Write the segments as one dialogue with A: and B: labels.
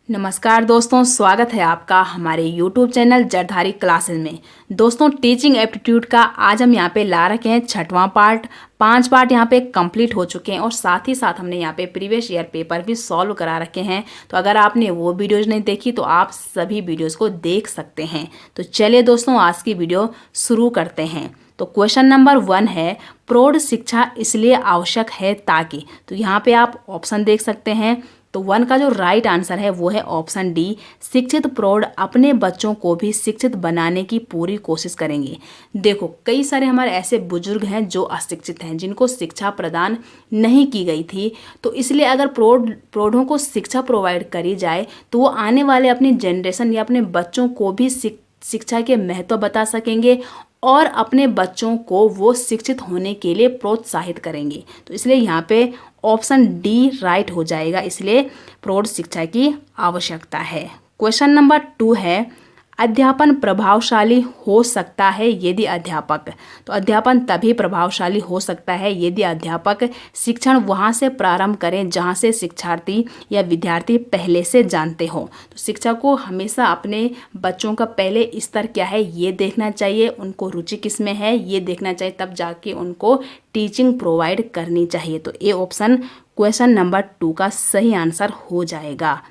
A: नमस्कार दोस्तों, स्वागत है आपका हमारे YouTube चैनल जरधारी क्लासेस में। दोस्तों, टीचिंग एप्टीट्यूड का आज हम यहाँ पे ला रखे हैं 6वां पार्ट। 5 पार्ट यहाँ पे कंप्लीट हो चुके हैं और साथ ही साथ हमने यहाँ पे प्रीवियस ईयर पेपर भी सॉल्व करा रखे हैं। तो अगर आपने वो वीडियोज नहीं देखी तो आप सभी वीडियोज़ को देख सकते हैं। तो चलिए दोस्तों, आज की वीडियो शुरू करते हैं। तो क्वेश्चन नंबर 1 है, प्रौढ़ शिक्षा इसलिए आवश्यक है ताकि। तो यहाँ पे आप ऑप्शन देख सकते हैं। तो 1 का जो राइट आंसर है वो है ऑप्शन डी, शिक्षित प्रौढ़ अपने बच्चों को भी शिक्षित बनाने की पूरी कोशिश करेंगे। देखो, कई सारे हमारे ऐसे बुजुर्ग हैं जो अशिक्षित हैं, जिनको शिक्षा प्रदान नहीं की गई थी। तो इसलिए अगर प्रौढ़ों को शिक्षा प्रोवाइड करी जाए तो वो आने वाले अपनी जनरेशन या अपने बच्चों को भी शिक्षा के महत्व बता सकेंगे और अपने बच्चों को वो शिक्षित होने के लिए प्रोत्साहित करेंगे। तो इसलिए यहाँ पे ऑप्शन डी राइट हो जाएगा, इसलिए प्रौढ़ शिक्षा की आवश्यकता है। क्वेश्चन नंबर 2 है, अध्यापन प्रभावशाली हो सकता है यदि अध्यापक। तो अध्यापन तभी प्रभावशाली हो सकता है यदि अध्यापक शिक्षण वहाँ से प्रारंभ करें जहाँ से शिक्षार्थी या विद्यार्थी पहले से जानते हो। तो शिक्षक को हमेशा अपने बच्चों का पहले स्तर क्या है ये देखना चाहिए, उनको रुचि किस में है ये देखना चाहिए, तब जाके उनको टीचिंग प्रोवाइड करनी चाहिए। तो ए ऑप्शन क्वेश्चन नंबर 2 का सही आंसर हो जाएगा।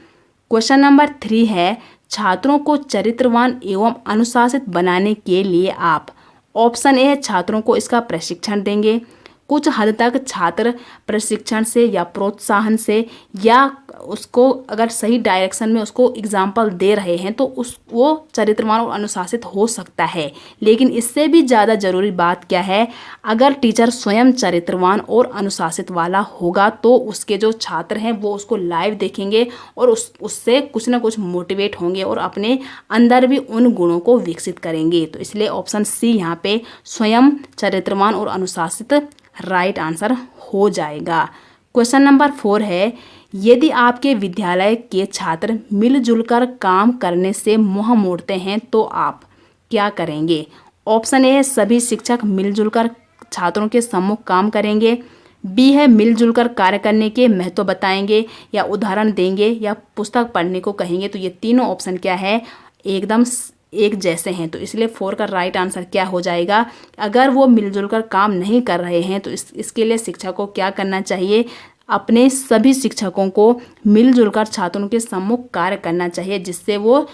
A: क्वेश्चन नंबर 3 है, छात्रों को चरित्रवान एवं अनुशासित बनाने के लिए आप। ऑप्शन ए है, छात्रों को इसका प्रशिक्षण देंगे। कुछ हद तक छात्र प्रशिक्षण से या प्रोत्साहन से या उसको अगर सही डायरेक्शन में उसको एग्जाम्पल दे रहे हैं तो वो चरित्रवान और अनुशासित हो सकता है। लेकिन इससे भी ज़्यादा ज़रूरी बात क्या है, अगर टीचर स्वयं चरित्रवान और अनुशासित वाला होगा तो उसके जो छात्र हैं वो उसको लाइव देखेंगे और उससे कुछ ना कुछ मोटिवेट होंगे और अपने अंदर भी उन गुणों को विकसित करेंगे। तो इसलिए ऑप्शन सी यहाँ पे स्वयं चरित्रवान और अनुशासित राइट आंसर हो जाएगा। क्वेश्चन नंबर 4 है, यदि आपके विद्यालय के छात्र मिलजुल कर काम करने से मुंह मोड़ते हैं तो आप क्या करेंगे। ऑप्शन ए है, सभी शिक्षक मिलजुल कर छात्रों के सम्मुख काम करेंगे। बी है, मिलजुल कर कार्य करने के महत्व बताएंगे या उदाहरण देंगे या पुस्तक पढ़ने को कहेंगे। तो ये तीनों ऑप्शन क्या है, एकदम एक जैसे हैं। तो इसलिए 4 का राइट आंसर क्या हो जाएगा, अगर वो मिलजुल कर काम नहीं कर रहे हैं तो इसके लिए शिक्षक को क्या करना चाहिए, अपने सभी शिक्षकों को मिलजुल कर छात्रों के सम्मुख कार्य करना चाहिए, जिससे वो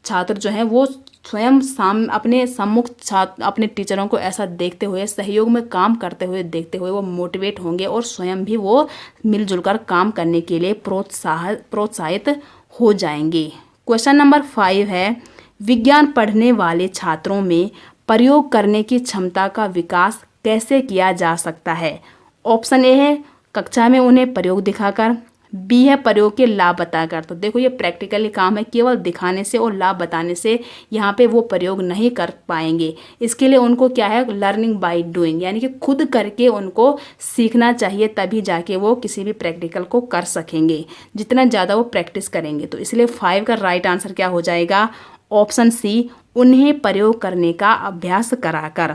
A: छात्र जो हैं वो स्वयं अपने सम्मुख छात्र अपने टीचरों को ऐसा देखते हुए, सहयोग में काम करते हुए देखते हुए वो मोटिवेट होंगे और स्वयं भी वो मिलजुल कर काम करने के लिए प्रोत्साहित हो जाएंगे। क्वेश्चन नंबर 5 है, विज्ञान पढ़ने वाले छात्रों में प्रयोग करने की क्षमता का विकास कैसे किया जा सकता है। ऑप्शन ए है, कक्षा में उन्हें प्रयोग दिखाकर। बी है, प्रयोग के लाभ बताकर। तो देखो, ये प्रैक्टिकली काम है, केवल दिखाने से और लाभ बताने से यहाँ पे वो प्रयोग नहीं कर पाएंगे। इसके लिए उनको क्या है, लर्निंग बाय डूइंग, यानी कि खुद करके उनको सीखना चाहिए, तभी जाके वो किसी भी प्रैक्टिकल को कर सकेंगे, जितना ज़्यादा वो प्रैक्टिस करेंगे। तो इसलिए 5 का राइट आंसर क्या हो जाएगा, ऑप्शन सी, उन्हें प्रयोग करने का अभ्यास कराकर।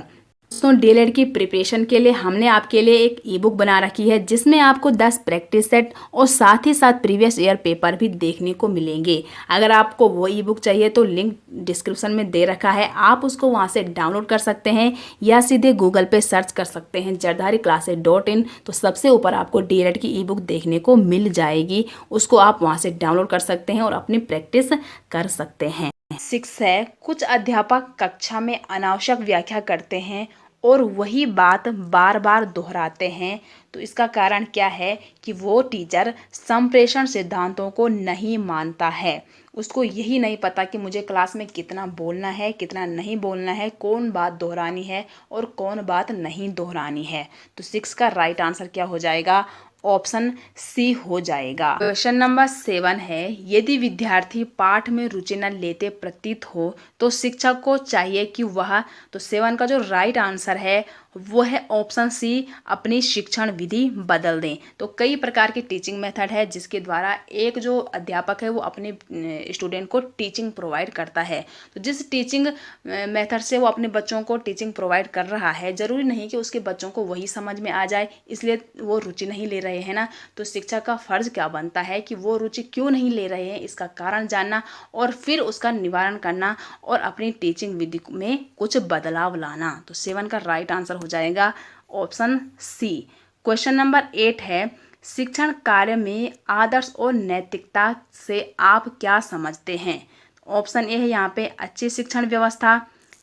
A: दोस्तों, डीएलएड की प्रिपरेशन के लिए हमने आपके लिए एक ई बुक बना रखी है, जिसमें आपको 10 प्रैक्टिस सेट और साथ ही साथ प्रीवियस ईयर पेपर भी देखने को मिलेंगे। अगर आपको वो ई बुक चाहिए तो लिंक डिस्क्रिप्शन में दे रखा है, आप उसको वहां से डाउनलोड कर सकते हैं या सीधे गूगल पे सर्च कर सकते हैं jardhariclasses.in। तो सबसे ऊपर आपको डीएलएड की ई बुक देखने को मिल जाएगी, उसको आप वहाँ से डाउनलोड कर सकते हैं और अपनी प्रैक्टिस कर सकते हैं। 6 है, कुछ अध्यापक कक्षा में अनावश्यक व्याख्या करते हैं और वही बात बार बार दोहराते हैं। तो इसका कारण क्या है कि वो टीचर संप्रेषण सिद्धांतों को नहीं मानता है, उसको यही नहीं पता कि मुझे क्लास में कितना बोलना है, कितना नहीं बोलना है, कौन बात दोहरानी है और कौन बात नहीं दोहरानी है। तो 6 का राइट आंसर क्या हो जाएगा, ऑप्शन सी हो जाएगा। क्वेश्चन नंबर 7 है, यदि विद्यार्थी पाठ में रुचि न लेते प्रतीत हो तो शिक्षक को चाहिए कि वह। तो 7 का जो राइट आंसर है वो है ऑप्शन सी, अपनी शिक्षण विधि बदल दें। तो कई प्रकार के टीचिंग मेथड है जिसके द्वारा एक जो अध्यापक है वो अपने स्टूडेंट को टीचिंग प्रोवाइड करता है। तो जिस टीचिंग मेथड से वो अपने बच्चों को टीचिंग प्रोवाइड कर रहा है, ज़रूरी नहीं कि उसके बच्चों को वही समझ में आ जाए, इसलिए वो रुचि नहीं ले रहे हैं ना। तो शिक्षक का फ़र्ज क्या बनता है कि वो रुचि क्यों नहीं ले रहे हैं, इसका कारण जानना और फिर उसका निवारण करना और अपनी टीचिंग विधि में कुछ बदलाव लाना। तो 7 का राइट आंसर हो जाएगा ऑप्शन सी। क्वेश्चन नंबर 8 है, शिक्षण कार्य में आदर्श और नैतिकता से आप क्या समझते हैं? ऑप्शन ए है यहाँ पे अच्छी शिक्षण व्यवस्था,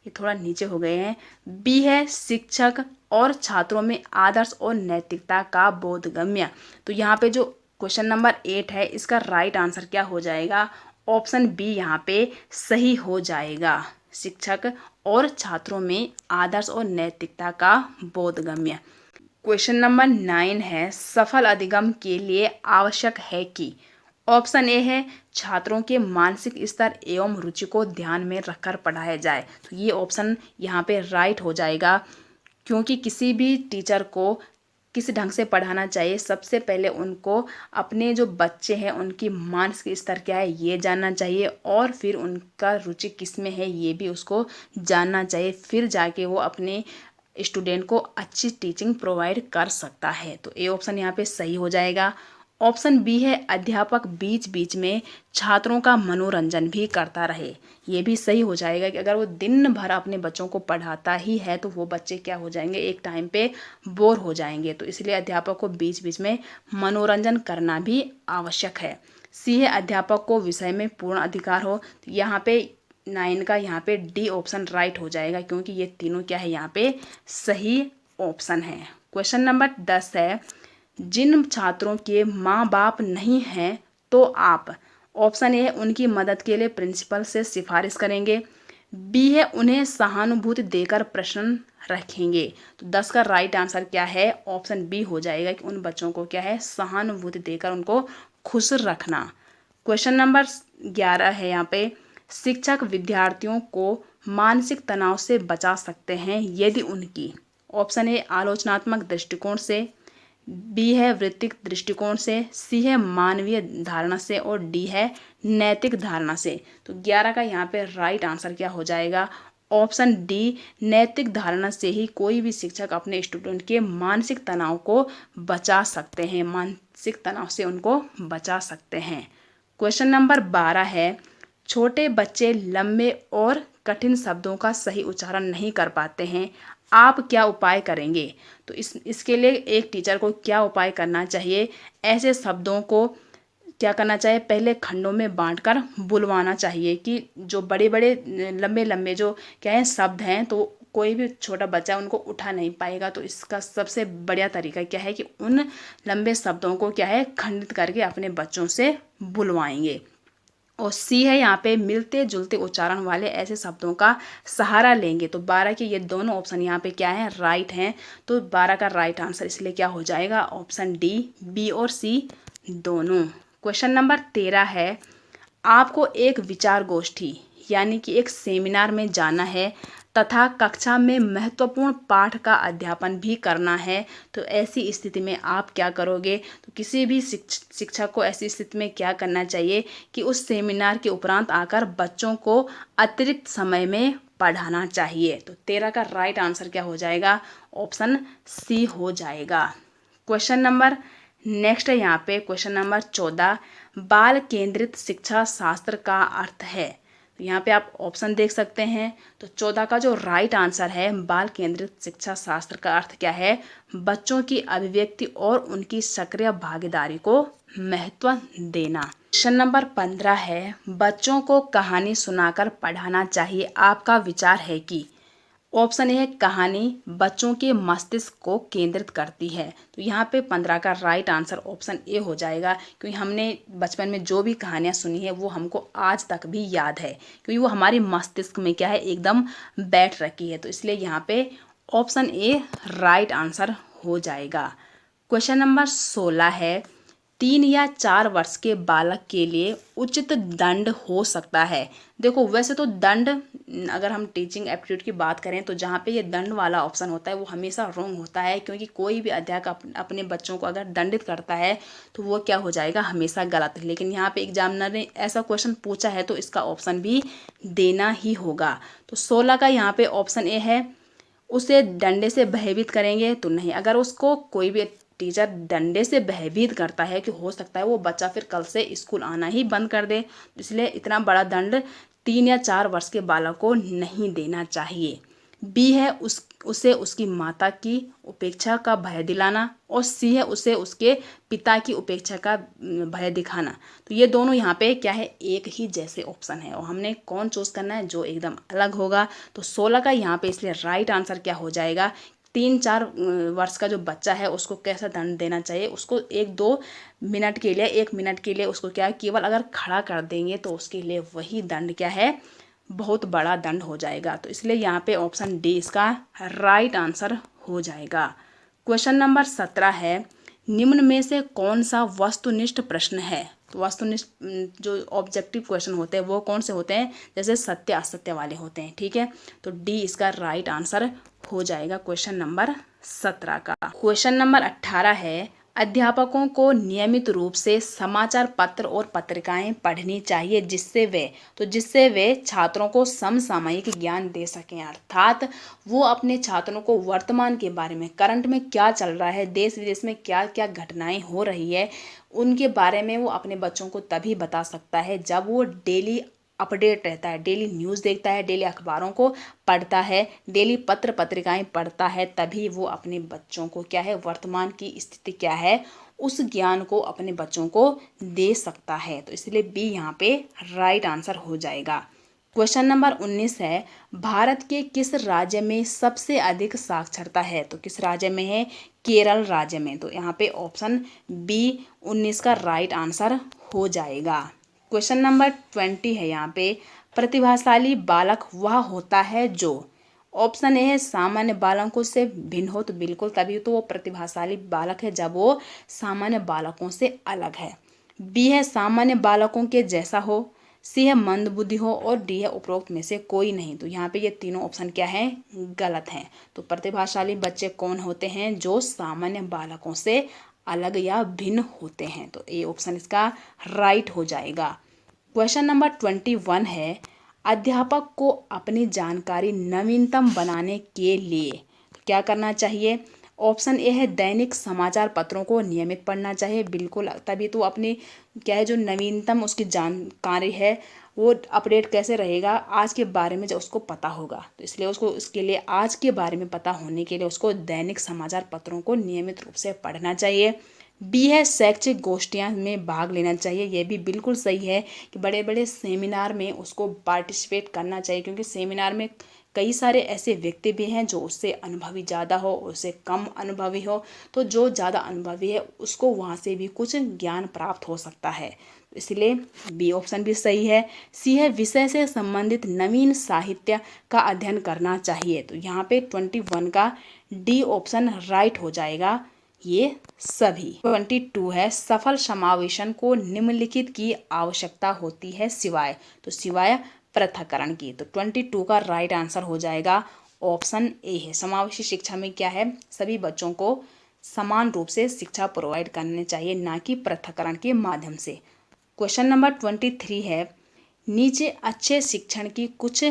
A: ये थोड़ा नीचे हो गए हैं। बी है शिक्षक और छात्रों में आदर्श और नैतिकता का बोधगम्य। तो यहाँ पे जो क्वेश्चन नंबर 8 है इसका राइट आंसर क्या हो जाएगा? ऑप्शन बी यहाँ पे सही हो जाएगा, शिक्षक और छात्रों में आदर्श और नैतिकता का बोधगम्य। क्वेश्चन नंबर 9 है, सफल अधिगम के लिए आवश्यक है कि ऑप्शन ए है छात्रों के मानसिक स्तर एवं रुचि को ध्यान में रखकर पढ़ाया जाए। तो ये ऑप्शन यहाँ पे राइट हो जाएगा, क्योंकि किसी भी टीचर को किस ढंग से पढ़ाना चाहिए, सबसे पहले उनको अपने जो बच्चे हैं उनकी मानसिक स्तर क्या है ये जानना चाहिए और फिर उनका रुचि किस में है ये भी उसको जानना चाहिए, फिर जाके वो अपने स्टूडेंट को अच्छी टीचिंग प्रोवाइड कर सकता है। तो ए ऑप्शन यहाँ पे सही हो जाएगा। ऑप्शन बी है अध्यापक बीच बीच में छात्रों का मनोरंजन भी करता रहे। ये भी सही हो जाएगा कि अगर वो दिन भर अपने बच्चों को पढ़ाता ही है तो वो बच्चे क्या हो जाएंगे, एक टाइम पे बोर हो जाएंगे। तो इसलिए अध्यापक को बीच बीच में मनोरंजन करना भी आवश्यक है। सी है अध्यापक को विषय में पूर्ण अधिकार हो। तो यहाँ पे 9 का यहाँ पे डी ऑप्शन राइट हो जाएगा, क्योंकि ये तीनों क्या है यहाँ पे सही ऑप्शन है। क्वेश्चन नंबर 10 है, जिन छात्रों के माँ बाप नहीं हैं तो आप ऑप्शन ए है उनकी मदद के लिए प्रिंसिपल से सिफारिश करेंगे। बी है उन्हें सहानुभूति देकर प्रश्न रखेंगे। तो 10 का राइट आंसर क्या है? ऑप्शन बी हो जाएगा कि उन बच्चों को क्या है सहानुभूति देकर उनको खुश रखना। क्वेश्चन नंबर 11 है यहाँ पे, शिक्षक विद्यार्थियों को मानसिक तनाव से बचा सकते हैं यदि उनकी ऑप्शन ए आलोचनात्मक दृष्टिकोण से, बी है वृत्तिक दृष्टिकोण से, सी है मानवीय धारणा से और डी है नैतिक धारणा से। तो 11 का यहाँ पे राइट आंसर क्या हो जाएगा? ऑप्शन डी, नैतिक धारणा से ही कोई भी शिक्षक अपने स्टूडेंट के मानसिक तनाव को बचा सकते हैं, मानसिक तनाव से उनको बचा सकते हैं। क्वेश्चन नंबर 12 है, छोटे बच्चे लंबे और कठिन शब्दों का सही उच्चारण नहीं कर पाते हैं, आप क्या उपाय करेंगे? तो इसके लिए एक टीचर को क्या उपाय करना चाहिए? ऐसे शब्दों को क्या करना चाहिए? पहले खंडों में बांटकर बुलवाना चाहिए कि जो बड़े बड़े लंबे लंबे जो क्या है शब्द हैं तो कोई भी छोटा बच्चा उनको उठा नहीं पाएगा। तो इसका सबसे बढ़िया तरीका क्या है कि उन लंबे शब्दों को क्या है खंडित करके अपने बच्चों से बुलवाएंगे। और सी है यहाँ पे मिलते जुलते उच्चारण वाले ऐसे शब्दों का सहारा लेंगे। तो 12 के ये दोनों ऑप्शन यहाँ पे क्या है राइट हैं। तो 12 का राइट आंसर इसलिए क्या हो जाएगा? ऑप्शन डी, बी और सी दोनों। क्वेश्चन नंबर 13 है, आपको एक विचार गोष्ठी यानी कि एक सेमिनार में जाना है तथा कक्षा में महत्वपूर्ण पाठ का अध्यापन भी करना है, तो ऐसी स्थिति में आप क्या करोगे? तो किसी भी शिक्षक को ऐसी स्थिति में क्या करना चाहिए कि उस सेमिनार के उपरांत आकर बच्चों को अतिरिक्त समय में पढ़ाना चाहिए। तो 13 का राइट आंसर क्या हो जाएगा? ऑप्शन सी हो जाएगा। क्वेश्चन नंबर नेक्स्ट है यहाँ पे क्वेश्चन नंबर 14, बाल केंद्रित शिक्षा शास्त्र का अर्थ है। तो यहाँ पे आप ऑप्शन देख सकते हैं। तो 14 का जो राइट आंसर है बाल केंद्रित शिक्षा शास्त्र का अर्थ क्या है? बच्चों की अभिव्यक्ति और उनकी सक्रिय भागीदारी को महत्व देना। क्वेश्चन नंबर 15 है, बच्चों को कहानी सुनाकर पढ़ाना चाहिए, आपका विचार है कि ऑप्शन ए है कहानी बच्चों के मस्तिष्क को केंद्रित करती है। तो यहाँ पे 15 का राइट आंसर ऑप्शन ए हो जाएगा, क्योंकि हमने बचपन में जो भी कहानियाँ सुनी है वो हमको आज तक भी याद है, क्योंकि वो हमारी मस्तिष्क में क्या है एकदम बैठ रखी है। तो इसलिए यहाँ पे ऑप्शन ए राइट आंसर हो जाएगा। क्वेश्चन नंबर 16 है, 3 या 4 वर्ष के बालक के लिए उचित दंड हो सकता है। देखो वैसे तो दंड, अगर हम टीचिंग एप्टीट्यूड की बात करें तो जहाँ पे ये दंड वाला ऑप्शन होता है वो हमेशा रॉन्ग होता है, क्योंकि कोई भी अध्यापक अपने बच्चों को अगर दंडित करता है तो वो क्या हो जाएगा, हमेशा गलत। लेकिन यहाँ पे एग्जामिनर ने ऐसा क्वेश्चन पूछा है तो इसका ऑप्शन भी देना ही होगा। तो 16 का यहाँ पे ऑप्शन ए है। उसे डंडे से भयभीत करेंगे तो नहीं, अगर उसको कोई भी टीचर डंडे से भयभीत करता है कि हो सकता है वो बच्चा फिर कल से स्कूल आना ही बंद कर दे, इसलिए इतना बड़ा दंड 3 या 4 वर्ष के बालक को नहीं देना चाहिए। बी है उसे उसकी माता की उपेक्षा का भय दिलाना, और सी है उसे उसके पिता की उपेक्षा का भय दिखाना। तो ये दोनों यहाँ पे क्या है, एक ही जैसे ऑप्शन है और हमने कौन चूज करना है, जो एकदम अलग होगा। तो 16 का यहाँ पे इसलिए राइट आंसर क्या हो जाएगा, 3-4 वर्ष का जो बच्चा है उसको कैसा दंड देना चाहिए, उसको 1-2 मिनट के लिए, 1 मिनट के लिए उसको क्या है, केवल अगर खड़ा कर देंगे तो उसके लिए वही दंड क्या है, बहुत बड़ा दंड हो जाएगा। तो इसलिए यहाँ पे ऑप्शन डी इसका राइट आंसर हो जाएगा। क्वेश्चन नंबर 17 है, निम्न में से कौन सा वस्तुनिष्ठ प्रश्न है। तो वस्तुनिष्ठ जो ऑब्जेक्टिव क्वेश्चन होते हैं वो कौन से होते हैं, जैसे सत्य असत्य वाले होते हैं, ठीक है। तो डी इसका राइट आंसर हो जाएगा क्वेश्चन नंबर 17 का। क्वेश्चन नंबर 18 है, अध्यापकों को नियमित रूप से समाचार पत्र और पत्रिकाएं पढ़नी चाहिए जिससे वे छात्रों को समसामयिक ज्ञान दे सकें, अर्थात वो अपने छात्रों को वर्तमान के बारे में, करंट में क्या चल रहा है, देश विदेश में क्या क्या घटनाएं हो रही है, उनके बारे में वो अपने बच्चों को तभी बता सकता है जब वो डेली अपडेट रहता है, डेली न्यूज़ देखता है, डेली अखबारों को पढ़ता है, डेली पत्र पत्रिकाएं पढ़ता है, तभी वो अपने बच्चों को क्या है, वर्तमान की स्थिति क्या है उस ज्ञान को अपने बच्चों को दे सकता है। तो इसलिए बी यहाँ पे राइट आंसर हो जाएगा। क्वेश्चन नंबर 19 है, भारत के किस राज्य में सबसे अधिक साक्षरता है। तो किस राज्य में है, केरल राज्य में। तो यहाँ पे ऑप्शन बी 19 का राइट आंसर हो जाएगा। क्वेश्चन नंबर 20 है, यहाँ पे प्रतिभाशाली बालक वह होता है जो, ऑप्शन ए है सामान्य बालकों से भिन्न हो, तो बिल्कुल तभी तो वो प्रतिभाशाली बालक है जब वो सामान्य बालकों से अलग है। बी है सामान्य बालकों के जैसा हो, सी है मंद बुद्धि हो, और डी है उपरोक्त में से कोई नहीं। तो यहाँ पे ये तीनों ऑप्शन क्या है, गलत हैं। तो प्रतिभाशाली बच्चे कौन होते हैं, जो सामान्य बालकों से अलग या भिन्न होते हैं। तो ए ऑप्शन इसका राइट हो जाएगा। क्वेश्चन नंबर 21 है, अध्यापक को अपनी जानकारी नवीनतम बनाने के लिए क्या करना चाहिए। ऑप्शन ए है दैनिक समाचार पत्रों को नियमित पढ़ना चाहिए, बिल्कुल तभी तो अपनी क्या है, जो नवीनतम उसकी जानकारी है वो अपडेट कैसे रहेगा, आज के बारे में जब उसको पता होगा, तो इसलिए उसको उसके लिए आज के बारे में पता होने के लिए उसको दैनिक समाचार पत्रों को नियमित रूप से पढ़ना चाहिए। बी है शैक्षिक गोष्ठियाँ में भाग लेना चाहिए, ये भी बिल्कुल सही है कि बड़े बड़े सेमिनार में उसको पार्टिसिपेट करना चाहिए, क्योंकि सेमिनार में कई सारे ऐसे व्यक्ति भी हैं जो उससे अनुभवी ज़्यादा हो, उससे कम अनुभवी हो, तो जो ज़्यादा अनुभवी है उसको वहाँ से भी कुछ ज्ञान प्राप्त हो सकता है। इसलिए बी ऑप्शन भी सही है। सी है विषय से संबंधित नवीन साहित्य का अध्ययन करना चाहिए। तो यहाँ पे 21 का डी ऑप्शन राइट हो जाएगा। ये सभी 22 है, सफल समावेशन को निम्नलिखित की आवश्यकता होती है सिवाय, तो सिवाय पृथक्करण की। तो 22 का राइट आंसर हो जाएगा ऑप्शन ए है। समावेशी शिक्षा में क्या है, सभी बच्चों को समान रूप से शिक्षा प्रोवाइड करने चाहिए, ना कि पृथक्करण के माध्यम से। क्वेश्चन नंबर 23 है, नीचे अच्छे शिक्षण की कुछ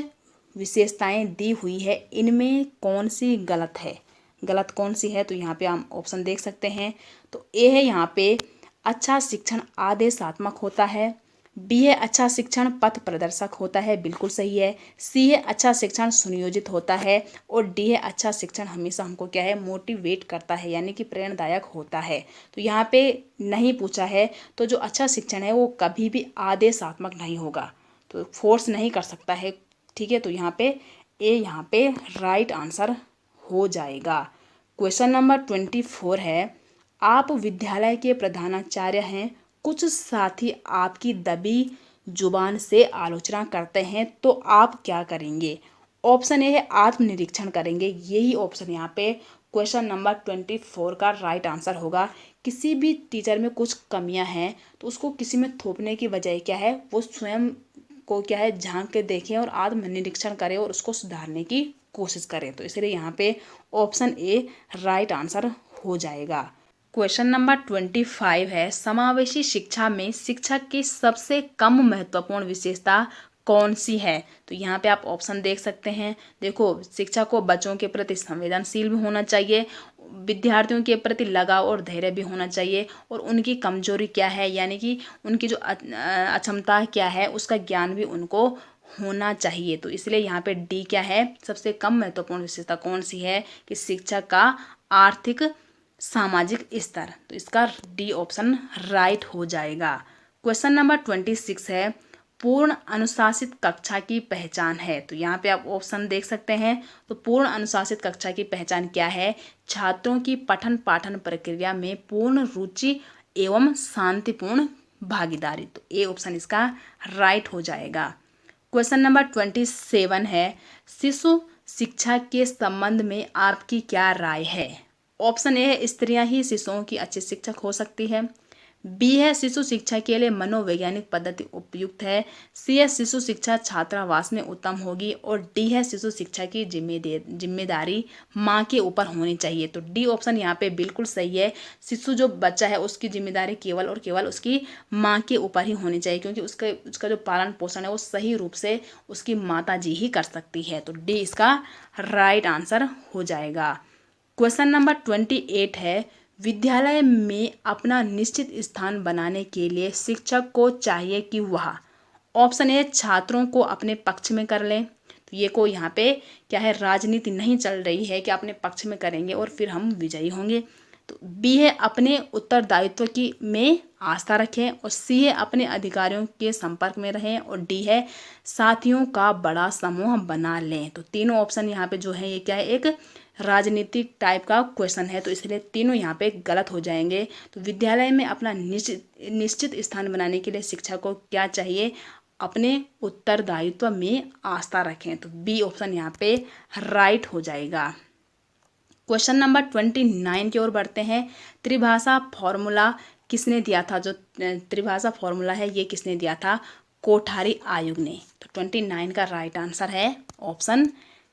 A: विशेषताएं दी हुई है, इनमें कौन सी गलत है, गलत कौन सी है। तो यहाँ पे हम ऑप्शन देख सकते हैं। तो ए है यहाँ पे अच्छा शिक्षण आदेशात्मक होता है, बी है अच्छा शिक्षण पथ प्रदर्शक होता है, बिल्कुल सही है। सी है अच्छा शिक्षण सुनियोजित होता है, और डी है अच्छा शिक्षण हमेशा हमको क्या है, मोटिवेट करता है, यानी कि प्रेरणादायक होता है। तो यहाँ पे नहीं पूछा है, तो जो अच्छा शिक्षण है वो कभी भी आदेशात्मक नहीं होगा, तो फोर्स नहीं कर सकता है, ठीक है। तो यहाँ पे ए यहाँ पे राइट आंसर हो जाएगा। क्वेश्चन नंबर 24 है, आप विद्यालय के प्रधानाचार्य हैं, कुछ साथी आपकी दबी जुबान से आलोचना करते हैं, तो आप क्या करेंगे। ऑप्शन ए है आत्मनिरीक्षण करेंगे, यही ऑप्शन यहाँ पे क्वेश्चन नंबर 24 का राइट आंसर होगा किसी भी टीचर में कुछ कमियां हैं तो उसको किसी में थोपने की बजाय क्या है, वो स्वयं को क्या है झांक के देखें और आत्मनिरीक्षण करें और उसको सुधारने की कोशिश करें। तो इसलिए यहाँ पे ऑप्शन ए राइट आंसर हो जाएगा। क्वेश्चन नंबर 25 है, समावेशी शिक्षा में शिक्षक की सबसे कम महत्वपूर्ण विशेषता कौन सी है? तो यहाँ पे आप ऑप्शन देख सकते हैं। देखो, शिक्षक को बच्चों के प्रति संवेदनशील भी होना चाहिए, विद्यार्थियों के प्रति लगाव और धैर्य भी होना चाहिए, और उनकी कमजोरी क्या है यानी कि उनकी जो अक्षमता क्या है उसका ज्ञान भी उनको होना चाहिए। तो इसलिए यहाँ पे डी क्या है, सबसे कम महत्वपूर्ण विशेषता कौन सी है कि शिक्षक का आर्थिक सामाजिक स्तर। तो इसका डी ऑप्शन राइट हो जाएगा। क्वेश्चन नंबर 26 है, पूर्ण अनुशासित कक्षा की पहचान है। तो यहाँ पे आप ऑप्शन देख सकते हैं। तो पूर्ण अनुशासित कक्षा की पहचान क्या है? छात्रों की पठन पाठन प्रक्रिया में पूर्ण रुचि एवं शांतिपूर्ण भागीदारी। तो ए ऑप्शन इसका राइट हो जाएगा। क्वेश्चन नंबर 27 है, शिशु शिक्षा के संबंध में आपकी क्या राय है? ऑप्शन ए है, स्त्रियां ही शिशुओं की अच्छी शिक्षक हो सकती है। बी है, शिशु शिक्षा के लिए मनोवैज्ञानिक पद्धति उपयुक्त है। सी है, शिशु शिक्षा छात्रावास में उत्तम होगी। और डी है, शिशु शिक्षा की जिम्मेदारी माँ के ऊपर होनी चाहिए। तो डी ऑप्शन यहाँ पे बिल्कुल सही है। शिशु जो बच्चा है उसकी जिम्मेदारी केवल और केवल उसकी माँ के ऊपर ही होनी चाहिए, क्योंकि उसका जो पालन पोषण है वो सही रूप से उसकी माता जी ही कर सकती है। तो डी इसका राइट आंसर हो जाएगा। क्वेश्चन नंबर 28 है, विद्यालय में अपना निश्चित स्थान बनाने के लिए शिक्षक को चाहिए कि वह, ऑप्शन ए, छात्रों को अपने पक्ष में कर लें। तो ये को यहाँ पे क्या है, राजनीति नहीं चल रही है कि अपने पक्ष में करेंगे और फिर हम विजयी होंगे। तो बी है, अपने उत्तरदायित्व की में आस्था रखें। और सी है, अपने अधिकारियों के संपर्क में रहें। और डी है, साथियों का बड़ा समूह बना लें। तो तीनों ऑप्शन यहाँ पे जो है ये क्या है, एक राजनीतिक टाइप का क्वेश्चन है, तो इसलिए तीनों यहाँ पे गलत हो जाएंगे। तो विद्यालय में अपना निश्चित स्थान बनाने के लिए शिक्षक को क्या चाहिए, अपने उत्तरदायित्व में आस्था रखें। तो बी ऑप्शन यहाँ पे राइट हो जाएगा। क्वेश्चन नंबर 29 की ओर बढ़ते हैं। त्रिभाषा फॉर्मूला किसने दिया था? जो त्रिभाषा फॉर्मूला है ये किसने दिया था? कोठारी आयोग ने। तो 29 का राइट आंसर है ऑप्शन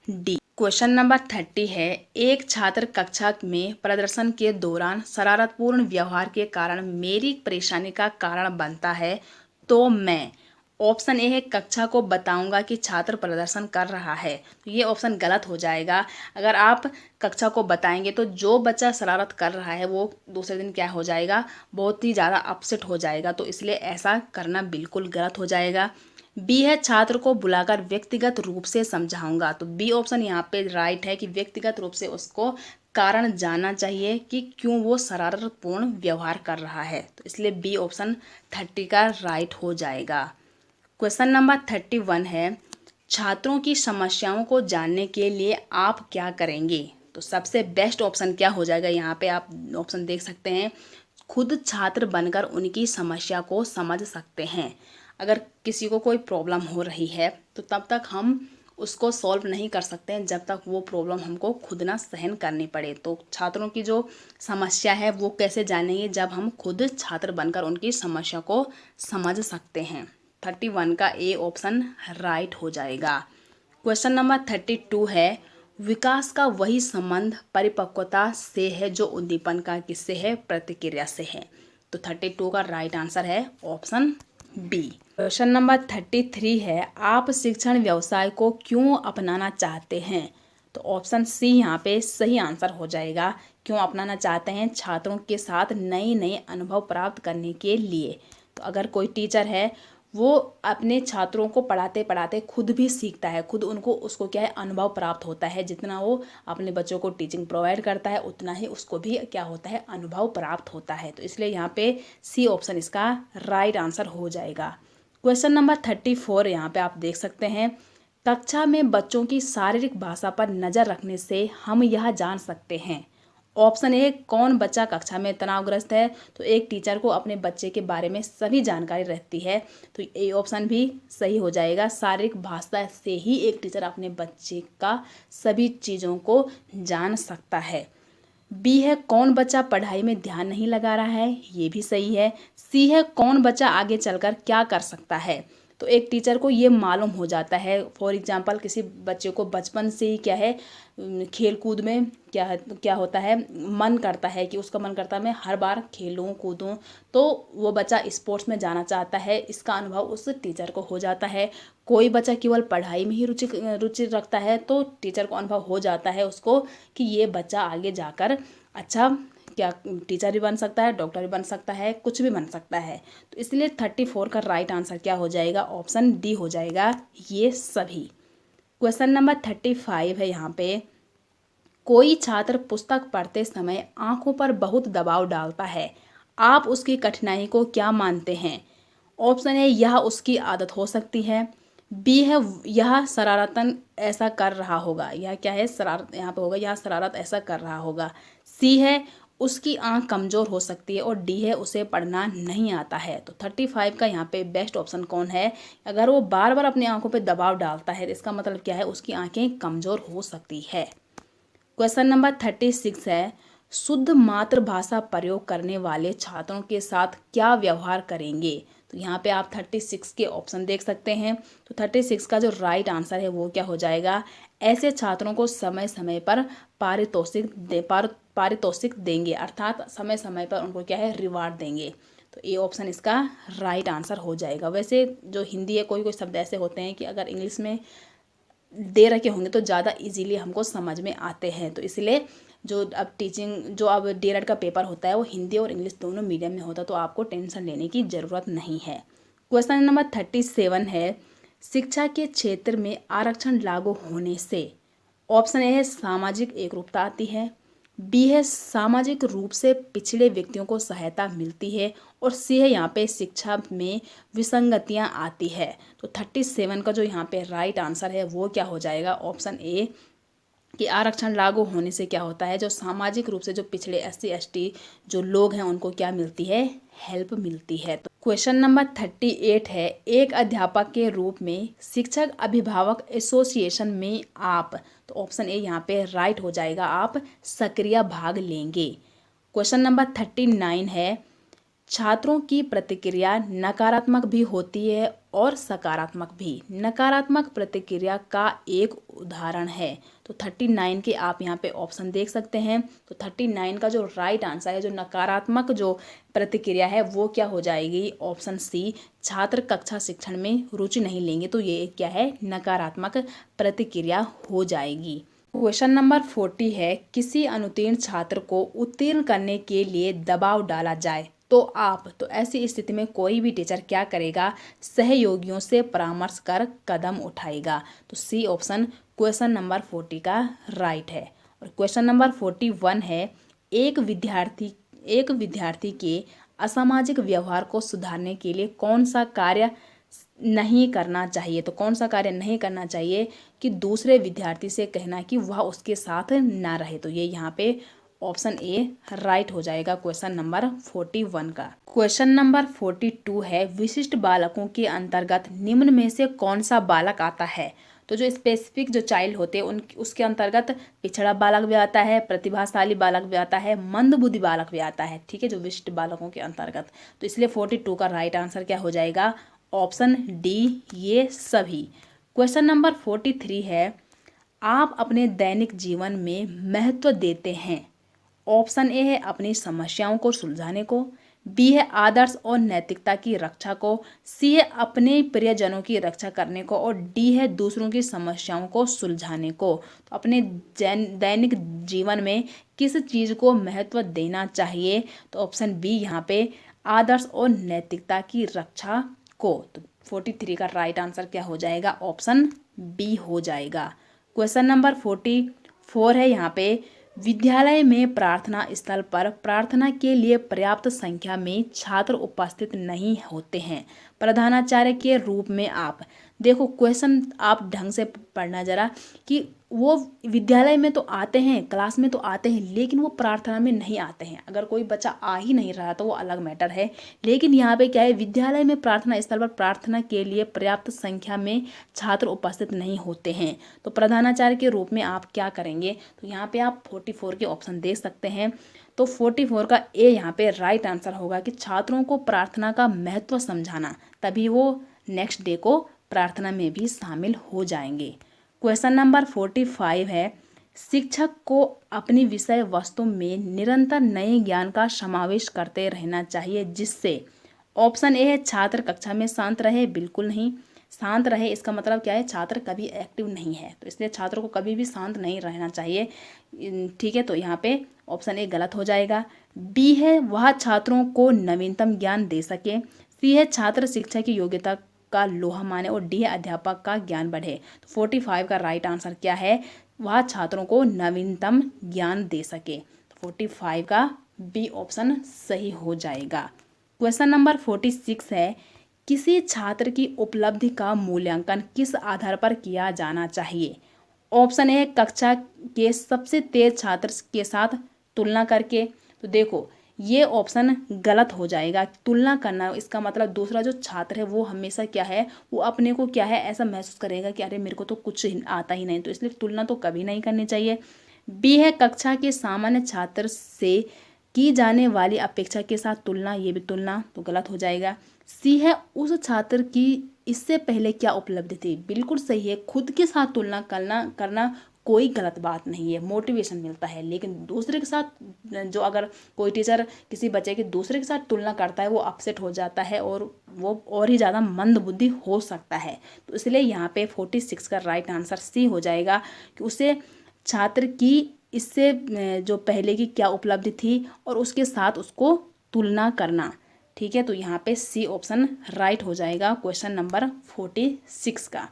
A: डी। क्वेश्चन नंबर 30 है, एक छात्र कक्षा में प्रदर्शन के दौरान शरारतपूर्ण व्यवहार के कारण मेरी परेशानी का कारण बनता है, तो मैं, ऑप्शन ए है, कक्षा को बताऊंगा कि छात्र प्रदर्शन कर रहा है। तो ये ऑप्शन गलत हो जाएगा। अगर आप कक्षा को बताएंगे तो जो बच्चा शरारत कर रहा है वो दूसरे दिन क्या हो जाएगा, बहुत ही ज़्यादा अपसेट हो जाएगा। तो इसलिए ऐसा करना बिल्कुल गलत हो जाएगा। बी है, छात्र को बुलाकर व्यक्तिगत रूप से समझाऊंगा। तो बी ऑप्शन यहाँ पे राइट है कि व्यक्तिगत रूप से उसको कारण जानना चाहिए कि क्यों वो शरारतपूर्ण व्यवहार कर रहा है। तो इसलिए बी ऑप्शन 30 का राइट हो जाएगा। क्वेश्चन नंबर 31 है, छात्रों की समस्याओं को जानने के लिए आप क्या करेंगे? तो सबसे बेस्ट ऑप्शन क्या हो जाएगा, यहाँ पे आप ऑप्शन देख सकते हैं। खुद छात्र बनकर उनकी समस्या को समझ सकते हैं। अगर किसी को कोई प्रॉब्लम हो रही है तो तब तक हम उसको सॉल्व नहीं कर सकते हैं जब तक वो प्रॉब्लम हमको खुद ना सहन करनी पड़े। तो छात्रों की जो समस्या है वो कैसे जानेंगे, जब हम खुद छात्र बनकर उनकी समस्या को समझ सकते हैं। 31 का ए ऑप्शन राइट हो जाएगा। क्वेश्चन नंबर 32 है, विकास का वही संबंध परिपक्वता से है जो उद्दीपन का किससे है, प्रतिक्रिया से है। तो 32 का राइट आंसर है ऑप्शन बी। क्वेश्चन नंबर 33 है, आप शिक्षण व्यवसाय को क्यों अपनाना चाहते हैं? तो ऑप्शन सी यहाँ पे सही आंसर हो जाएगा। क्यों अपनाना चाहते हैं? छात्रों के साथ नए नए अनुभव प्राप्त करने के लिए। तो अगर कोई टीचर है वो अपने छात्रों को पढ़ाते पढ़ाते खुद भी सीखता है, खुद उसको क्या है, अनुभव प्राप्त होता है। जितना वो अपने बच्चों को टीचिंग प्रोवाइड करता है उतना ही उसको भी क्या होता है, अनुभव प्राप्त होता है। तो इसलिए यहाँ पे सी ऑप्शन इसका राइट आंसर हो जाएगा। क्वेश्चन नंबर 34 यहाँ पे आप देख सकते हैं, कक्षा में बच्चों की शारीरिक भाषा पर नज़र रखने से हम यह जान सकते हैं। ऑप्शन ए, कौन बच्चा कक्षा में तनावग्रस्त है? तो एक टीचर को अपने बच्चे के बारे में सभी जानकारी रहती है। तो ए ऑप्शन भी सही हो जाएगा। शारीरिक भाषा से ही एक टीचर अपने बच्चे का सभी चीज़ों को जान सकता है। बी है कौन बच्चा पढ़ाई में ध्यान नहीं लगा रहा है, ये भी सही है। सी है कौन बच्चा आगे चलकर क्या कर सकता है। तो एक टीचर को ये मालूम हो जाता है, फॉर एग्जांपल किसी बच्चे को बचपन से ही क्या है खेल कूद में क्या होता है, मन करता है कि उसका मन करता है मैं हर बार खेलूं कूदूं, तो वो बच्चा स्पोर्ट्स में जाना चाहता है, इसका अनुभव उस टीचर को हो जाता है। कोई बच्चा केवल पढ़ाई में ही रुचि रखता है, तो टीचर को अनुभव हो जाता है उसको कि ये बच्चा आगे जाकर अच्छा क्या टीचर भी बन सकता है, डॉक्टर भी बन सकता है, कुछ भी बन सकता है। तो इसलिए 34 का राइट आंसर क्या हो जाएगा, ऑप्शन डी हो जाएगा, ये सभी। क्वेश्चन नंबर 35 है यहाँ पे, कोई छात्र पुस्तक पढ़ते समय आंखों पर बहुत दबाव डालता है, आप उसकी कठिनाई को क्या मानते हैं। ऑप्शन है यह उसकी आदत हो सकती है, बी है यह शरारतन ऐसा कर रहा होगा, यह क्या है शरारत यहाँ पे होगा, यह शरारत ऐसा कर रहा होगा। सी है उसकी आंख कमज़ोर हो सकती है और डी है उसे पढ़ना नहीं आता है। तो 35 का यहाँ पे बेस्ट ऑप्शन कौन है, अगर वो बार बार अपनी आंखों पे दबाव डालता है तो इसका मतलब क्या है, उसकी आंखें कमज़ोर हो सकती है। क्वेश्चन नंबर 36 है, शुद्ध मातृभाषा प्रयोग करने वाले छात्रों के साथ क्या व्यवहार करेंगे। तो यहाँ पे आप 36 के ऑप्शन देख सकते हैं। तो 36 का जो राइट आंसर है वो क्या हो जाएगा, ऐसे छात्रों को समय समय पर पारितोषिक देंगे, अर्थात समय समय पर उनको क्या है रिवार्ड देंगे। तो ए ऑप्शन इसका राइट आंसर हो जाएगा। वैसे जो हिंदी है कोई कोई शब्द ऐसे होते हैं कि अगर इंग्लिश में दे रखे होंगे तो ज़्यादा इजीली हमको समझ में आते हैं, तो इसलिए जो अब डीएलएड का पेपर होता है वो हिंदी और इंग्लिश दोनों मीडियम में होता है, तो आपको टेंशन लेने की ज़रूरत नहीं है। क्वेश्चन नंबर 37 है, शिक्षा के क्षेत्र में आरक्षण लागू होने से ऑप्शन ए है सामाजिक एकरूपता आती है, बी है सामाजिक रूप से पिछड़े व्यक्तियों को सहायता मिलती है, और सी है यहाँ पे शिक्षा में विसंगतियाँ आती है। तो 37 का जो यहाँ पे राइट आंसर है वो क्या हो जाएगा, ऑप्शन ए कि आरक्षण लागू होने से क्या होता है, जो सामाजिक रूप से जो पिछड़े SC ST जो लोग हैं उनको क्या मिलती है, हेल्प मिलती है। तो क्वेश्चन नंबर 38 है, एक अध्यापक के रूप में शिक्षक अभिभावक एसोसिएशन में आप, तो ऑप्शन ए यहाँ पे राइट हो जाएगा, आप सक्रिय भाग लेंगे। क्वेश्चन नंबर 39 है, छात्रों की प्रतिक्रिया नकारात्मक भी होती है और सकारात्मक भी, नकारात्मक प्रतिक्रिया का एक उदाहरण है। तो 39 के आप यहाँ पे ऑप्शन देख सकते हैं। तो 39 का जो राइट आंसर है, जो नकारात्मक जो प्रतिक्रिया है वो क्या हो जाएगी, ऑप्शन सी, छात्र कक्षा शिक्षण में रुचि नहीं लेंगे, तो ये क्या है, नकारात्मक प्रतिक्रिया हो जाएगी। क्वेश्चन नंबर 40 है, किसी अनुत्तीर्ण छात्र को उत्तीर्ण करने के लिए दबाव डाला जाए तो आप, तो ऐसी स्थिति में कोई भी टीचर क्या करेगा, सहयोगियों से परामर्श कर कदम उठाएगा। तो सी ऑप्शन क्वेश्चन नंबर 40 का राइट है। और क्वेश्चन नंबर 41 है, एक विद्यार्थी के असामाजिक व्यवहार को सुधारने के लिए कौन सा कार्य नहीं करना चाहिए। तो कौन सा कार्य नहीं करना चाहिए, कि दूसरे विद्यार्थी से कहना कि वह उसके साथ ना रहे। तो ये यहाँ पे ऑप्शन ए राइट हो जाएगा क्वेश्चन नंबर 41 का। क्वेश्चन नंबर 42 है, विशिष्ट बालकों के अंतर्गत निम्न में से कौन सा बालक आता है। तो जो स्पेसिफिक जो चाइल्ड होते हैं उसके अंतर्गत पिछड़ा बालक भी आता है, प्रतिभाशाली बालक भी आता है, मंदबुद्धि बालक भी आता है, ठीक है, जो विशिष्ट बालकों के अंतर्गत। तो इसलिए 42 का राइट आंसर क्या हो जाएगा, ऑप्शन डी, ये सभी। क्वेश्चन नंबर 43 है, आप अपने दैनिक जीवन में महत्व देते हैं। ऑप्शन ए है अपनी समस्याओं को सुलझाने को, बी है आदर्श और नैतिकता की रक्षा को, सी है अपने प्रियजनों की रक्षा करने को, और डी है दूसरों की समस्याओं को सुलझाने को। तो अपने दैनिक जीवन में किस चीज़ को महत्व देना चाहिए, तो ऑप्शन बी यहाँ पे आदर्श और नैतिकता की रक्षा को। तो 43 का राइट आंसर क्या हो जाएगा, ऑप्शन बी हो जाएगा। क्वेश्चन नंबर 44 है यहाँ पे, विद्यालय में प्रार्थना स्थल पर प्रार्थना के लिए पर्याप्त संख्या में छात्र उपस्थित नहीं होते हैं। प्रधानाचार्य के रूप में आप देखो, क्वेश्चन आप ढंग से पढ़ना जरा कि वो विद्यालय में तो आते हैं, क्लास में तो आते हैं, लेकिन वो प्रार्थना में नहीं आते हैं। अगर कोई बच्चा आ ही नहीं रहा तो वो अलग मैटर है, लेकिन यहाँ पे क्या है, विद्यालय में प्रार्थना स्थल पर प्रार्थना के लिए पर्याप्त संख्या में छात्र उपस्थित नहीं होते हैं। तो प्रधानाचार्य के रूप में आप क्या करेंगे, तो यहाँ पे आप 44 के ऑप्शन दे सकते हैं। तो 44 का ए यहाँ पे राइट आंसर होगा कि छात्रों को प्रार्थना का महत्व समझाना, तभी वो नेक्स्ट डे को प्रार्थना में भी शामिल हो जाएंगे। क्वेश्चन नंबर 45 है, शिक्षक को अपनी विषय वस्तु में निरंतर नए ज्ञान का समावेश करते रहना चाहिए, जिससे ऑप्शन ए है छात्र कक्षा में शांत रहे, बिल्कुल नहीं। शांत रहे इसका मतलब क्या है, छात्र कभी एक्टिव नहीं है, तो इसलिए छात्रों को कभी भी शांत नहीं रहना चाहिए। ठीक है, तो यहाँ पे ऑप्शन ए गलत हो जाएगा। बी है वह छात्रों को नवीनतम ज्ञान दे सके। सी है छात्र शिक्षा की योग्यता का लोहा माने, और डी है अध्यापक का ज्ञान बढ़े। तो 45 का राइट आंसर क्या है, वह छात्रों को नवीनतम ज्ञान दे सके। तो 45 का बी ऑप्शन सही हो जाएगा। क्वेश्चन नंबर 46 है, किसी छात्र की उपलब्धि का मूल्यांकन किस आधार पर किया जाना चाहिए। ऑप्शन ए कक्षा के सबसे तेज छात्र के साथ तुलना करके। तो देखो ये ऑप्शन गलत हो जाएगा। तुलना करना इसका मतलब दूसरा जो छात्र है वो हमेशा क्या है, वो अपने को क्या है ऐसा महसूस करेगा कि अरे मेरे को तो कुछ आता ही नहीं, तो इसलिए तुलना तो कभी नहीं करनी चाहिए। बी है कक्षा के सामान्य छात्र से की जाने वाली अपेक्षा के साथ तुलना, ये भी तुलना तो गलत हो जाएगा। सी है उस छात्र की इससे पहले क्या उपलब्धि थी, बिल्कुल सही है। खुद के साथ तुलना करना कोई गलत बात नहीं है, मोटिवेशन मिलता है, लेकिन दूसरे के साथ जो अगर कोई टीचर किसी बच्चे की दूसरे के साथ तुलना करता है वो अपसेट हो जाता है और वो और ही ज़्यादा मंद बुद्धि हो सकता है। तो इसलिए यहाँ पे 46 का राइट आंसर सी हो जाएगा कि उसे छात्र की इससे जो पहले की क्या उपलब्धि थी और उसके साथ उसको तुलना करना। ठीक है, तो यहाँ पे सी ऑप्शन राइट हो जाएगा क्वेश्चन नंबर 46 का।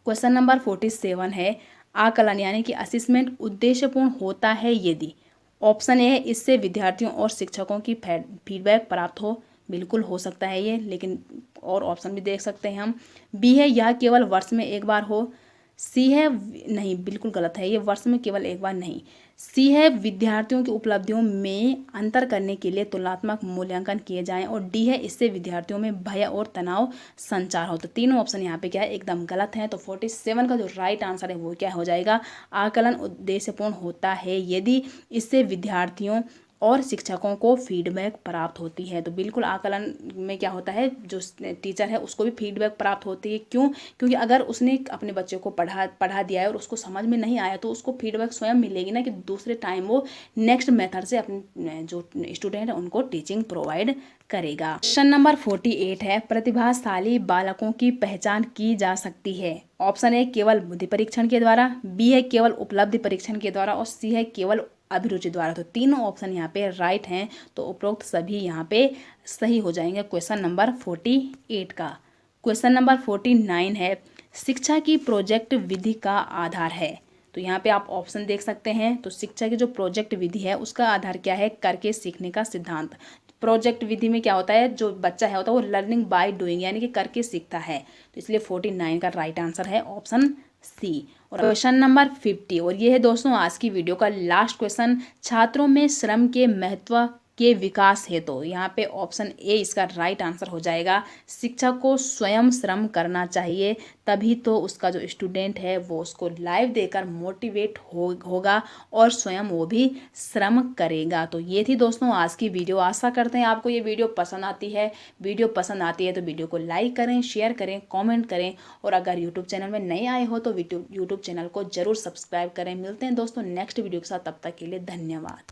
A: क्वेश्चन नंबर 47 है, आकलन यानी कि असेसमेंट उद्देश्यपूर्ण होता है यदि। ऑप्शन ए है इससे विद्यार्थियों और शिक्षकों की फीडबैक प्राप्त हो, बिल्कुल हो सकता है ये, लेकिन और ऑप्शन भी देख सकते हैं हम। बी है यह केवल वर्ष में एक बार हो। सी है नहीं, बिल्कुल गलत है, ये वर्ष में केवल एक बार नहीं। सी है विद्यार्थियों की उपलब्धियों में अंतर करने के लिए तुलनात्मक मूल्यांकन किए जाएं, और डी है इससे विद्यार्थियों में भय और तनाव संचार हो। तो तीनों ऑप्शन यहाँ पे क्या है, एकदम गलत है। तो 47 का जो राइट आंसर है वो क्या हो जाएगा, आकलन उद्देश्यपूर्ण होता है यदि इससे विद्यार्थियों और शिक्षकों को फीडबैक प्राप्त होती है। तो बिल्कुल आकलन में क्या होता है, जो टीचर है उसको भी फीडबैक प्राप्त होती है। क्यों, क्योंकि अगर उसने अपने बच्चे को पढ़ा दिया है और उसको समझ में नहीं आया तो उसको फीडबैक स्वयं मिलेगी ना, कि दूसरे टाइम वो नेक्स्ट मेथड से अपने जो स्टूडेंट है उनको टीचिंग प्रोवाइड करेगा। क्वेश्चन नंबर 48 है, प्रतिभाशाली बालकों की पहचान की जा सकती है। ऑप्शन ए केवल बुद्धि परीक्षण के द्वारा, बी है केवल उपलब्धि परीक्षण के द्वारा, और सी है केवल अभिरुचि द्वारा। तो तीनों ऑप्शन यहाँ पे राइट हैं, तो उपरोक्त सभी यहाँ पे सही हो जाएंगे क्वेश्चन नंबर 48 का। क्वेश्चन नंबर 49 है, शिक्षा की प्रोजेक्ट विधि का आधार है। तो यहाँ पे आप ऑप्शन देख सकते हैं। तो शिक्षा की जो प्रोजेक्ट विधि है उसका आधार क्या है, करके सीखने का सिद्धांत। प्रोजेक्ट विधि में क्या होता है, जो बच्चा है होता है वो लर्निंग बाय डूइंग यानी कि करके सीखता है। तो इसलिए 49 का राइट आंसर है ऑप्शन सी। और क्वेश्चन नंबर 50, और ये है दोस्तों आज की वीडियो का लास्ट क्वेश्चन, छात्रों में श्रम के महत्व के विकास हेतु। तो यहाँ पे ऑप्शन ए इसका राइट आंसर हो जाएगा, शिक्षक को स्वयं श्रम करना चाहिए, तभी तो उसका जो स्टूडेंट है वो उसको लाइव देकर मोटिवेट होगा और स्वयं वो भी श्रम करेगा। तो ये थी दोस्तों आज की वीडियो। आशा करते हैं आपको ये वीडियो पसंद आती है। वीडियो पसंद आती है तो वीडियो को लाइक करें, शेयर करें, कॉमेंट करें, और अगर यूट्यूब चैनल में नए आए हो तो यूट्यूब चैनल को जरूर सब्सक्राइब करें। मिलते हैं दोस्तों नेक्स्ट वीडियो के साथ, तब तक के लिए धन्यवाद।